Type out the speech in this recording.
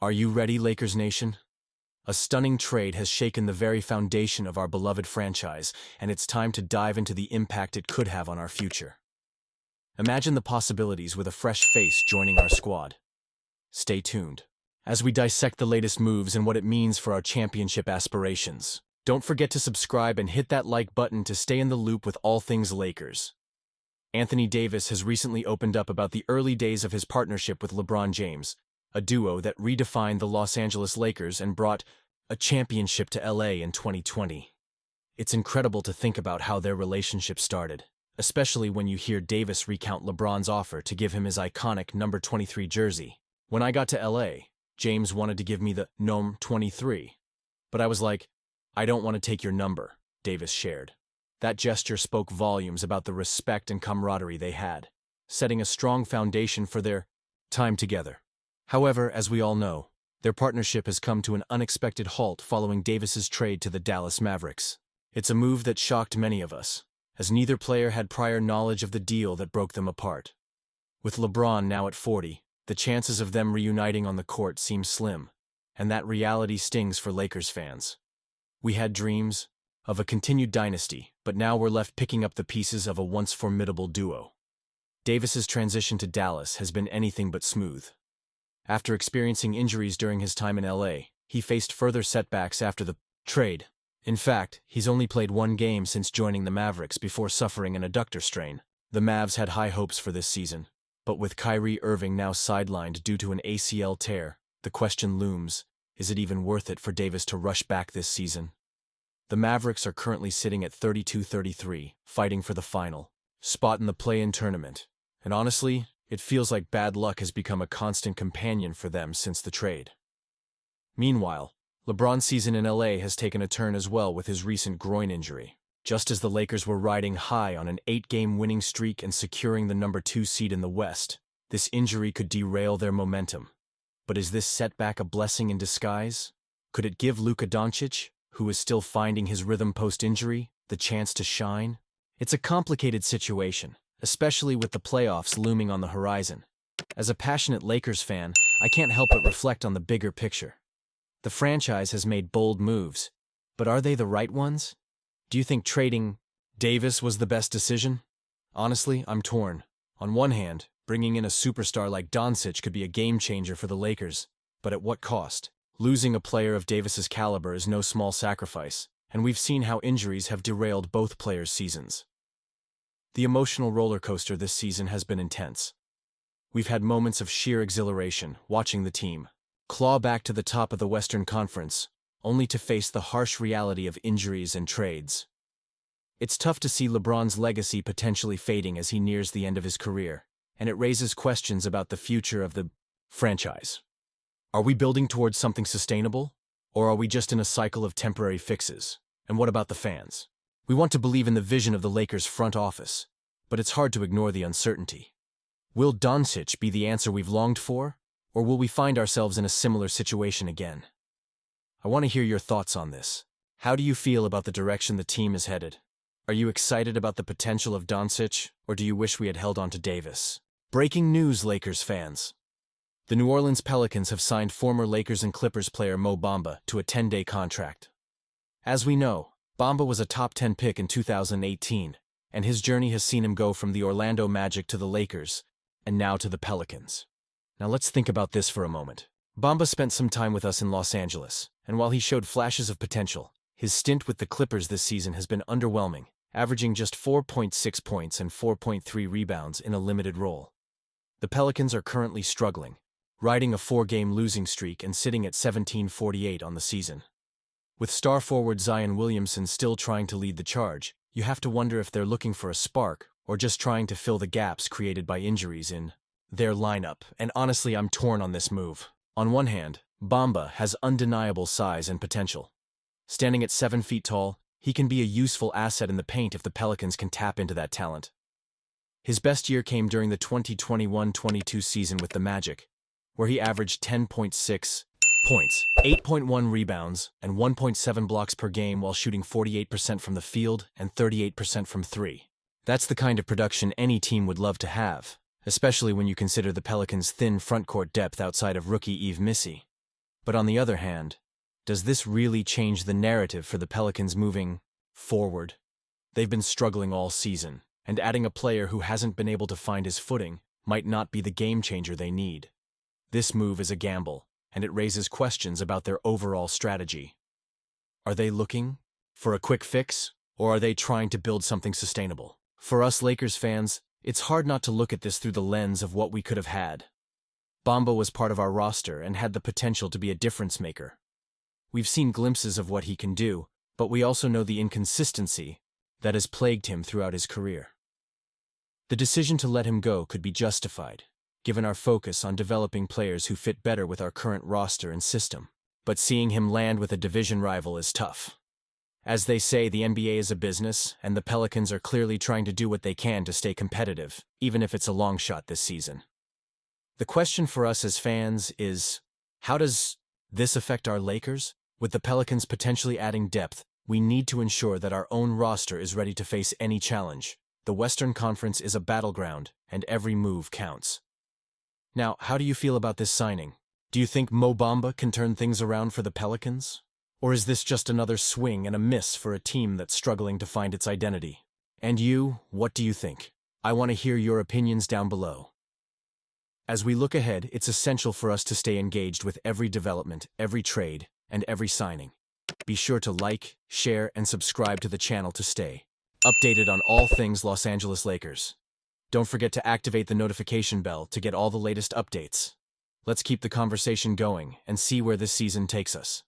Are you ready, Lakers Nation? A stunning trade has shaken the very foundation of our beloved franchise, and it's time to dive into the impact it could have on our future. Imagine the possibilities with a fresh face joining our squad. Stay tuned as we dissect the latest moves and what it means for our championship aspirations. Don't forget to subscribe and hit that like button to stay in the loop with all things Lakers. Anthony Davis has recently opened up about the early days of his partnership with LeBron James, a duo that redefined the Los Angeles Lakers and brought a championship to LA in 2020. It's incredible to think about how their relationship started, especially when you hear Davis recount LeBron's offer to give him his iconic number 23 jersey. When I got to LA, James wanted to give me the Nom 23. But I was like, I don't want to take your number, Davis shared. That gesture spoke volumes about the respect and camaraderie they had, setting a strong foundation for their time together. However, as we all know, their partnership has come to an unexpected halt following Davis's trade to the Dallas Mavericks. It's a move that shocked many of us, as neither player had prior knowledge of the deal that broke them apart. With LeBron now at 40, the chances of them reuniting on the court seem slim, and that reality stings for Lakers fans. We had dreams of a continued dynasty, but now we're left picking up the pieces of a once formidable duo. Davis's transition to Dallas has been anything but smooth. After experiencing injuries during his time in LA, he faced further setbacks after the trade. In fact, he's only played one game since joining the Mavericks before suffering an adductor strain. The Mavs had high hopes for this season, but with Kyrie Irving now sidelined due to an ACL tear, the question looms, is it even worth it for Davis to rush back this season? The Mavericks are currently sitting at 32-33, fighting for the final spot in the play-in tournament, and honestly, it feels like bad luck has become a constant companion for them since the trade. Meanwhile, LeBron's season in LA has taken a turn as well with his recent groin injury. Just as the Lakers were riding high on an 8-game winning streak and securing the number 2 seed in the West, this injury could derail their momentum. But is this setback a blessing in disguise? Could it give Luka Doncic, who is still finding his rhythm post-injury, the chance to shine? It's a complicated situation, especially with the playoffs looming on the horizon. As a passionate Lakers fan, I can't help but reflect on the bigger picture. The franchise has made bold moves, but are they the right ones? Do you think trading Davis was the best decision? Honestly, I'm torn. On one hand, bringing in a superstar like Doncic could be a game-changer for the Lakers, but at what cost? Losing a player of Davis's caliber is no small sacrifice, and we've seen how injuries have derailed both players' seasons. The emotional roller coaster this season has been intense. We've had moments of sheer exhilaration watching the team claw back to the top of the Western Conference, only to face the harsh reality of injuries and trades. It's tough to see LeBron's legacy potentially fading as he nears the end of his career, and it raises questions about the future of the franchise. Are we building towards something sustainable, or are we just in a cycle of temporary fixes? And what about the fans? We want to believe in the vision of the Lakers' front office, but it's hard to ignore the uncertainty. Will Doncic be the answer we've longed for, or will we find ourselves in a similar situation again? I want to hear your thoughts on this. How do you feel about the direction the team is headed? Are you excited about the potential of Doncic, or do you wish we had held on to Davis? Breaking news, Lakers fans. The New Orleans Pelicans have signed former Lakers and Clippers player Mo Bamba to a 10-day contract. As we know, Bamba was a top 10 pick in 2018, and his journey has seen him go from the Orlando Magic to the Lakers, and now to the Pelicans. Now let's think about this for a moment. Bamba spent some time with us in Los Angeles, and while he showed flashes of potential, his stint with the Clippers this season has been underwhelming, averaging just 4.6 points and 4.3 rebounds in a limited role. The Pelicans are currently struggling, riding a 4-game losing streak and sitting at 17-48 on the season. With star forward Zion Williamson still trying to lead the charge, you have to wonder if they're looking for a spark or just trying to fill the gaps created by injuries in their lineup, and honestly I'm torn on this move. On one hand, Bamba has undeniable size and potential. Standing at 7 feet tall, he can be a useful asset in the paint if the Pelicans can tap into that talent. His best year came during the 2021-22 season with the Magic, where he averaged 10.6 points, 8.1 rebounds, and 1.7 blocks per game while shooting 48% from the field and 38% from three. That's the kind of production any team would love to have, especially when you consider the Pelicans' thin frontcourt depth outside of rookie Yves Missi. But on the other hand, does this really change the narrative for the Pelicans moving forward? They've been struggling all season, and adding a player who hasn't been able to find his footing might not be the game changer they need. This move is a gamble, and it raises questions about their overall strategy. Are they looking for a quick fix, or are they trying to build something sustainable? For us Lakers fans, it's hard not to look at this through the lens of what we could have had. Bamba was part of our roster and had the potential to be a difference maker. We've seen glimpses of what he can do, but we also know the inconsistency that has plagued him throughout his career. The decision to let him go could be justified, given our focus on developing players who fit better with our current roster and system. But seeing him land with a division rival is tough. As they say, the NBA is a business, and the Pelicans are clearly trying to do what they can to stay competitive, even if it's a long shot this season. The question for us as fans is, how does this affect our Lakers? With the Pelicans potentially adding depth, we need to ensure that our own roster is ready to face any challenge. The Western Conference is a battleground, and every move counts. Now, how do you feel about this signing? Do you think Mo Bamba can turn things around for the Pelicans? Or is this just another swing and a miss for a team that's struggling to find its identity? And you, what do you think? I want to hear your opinions down below. As we look ahead, it's essential for us to stay engaged with every development, every trade, and every signing. Be sure to like, share, and subscribe to the channel to stay updated on all things Los Angeles Lakers. Don't forget to activate the notification bell to get all the latest updates. Let's keep the conversation going and see where this season takes us.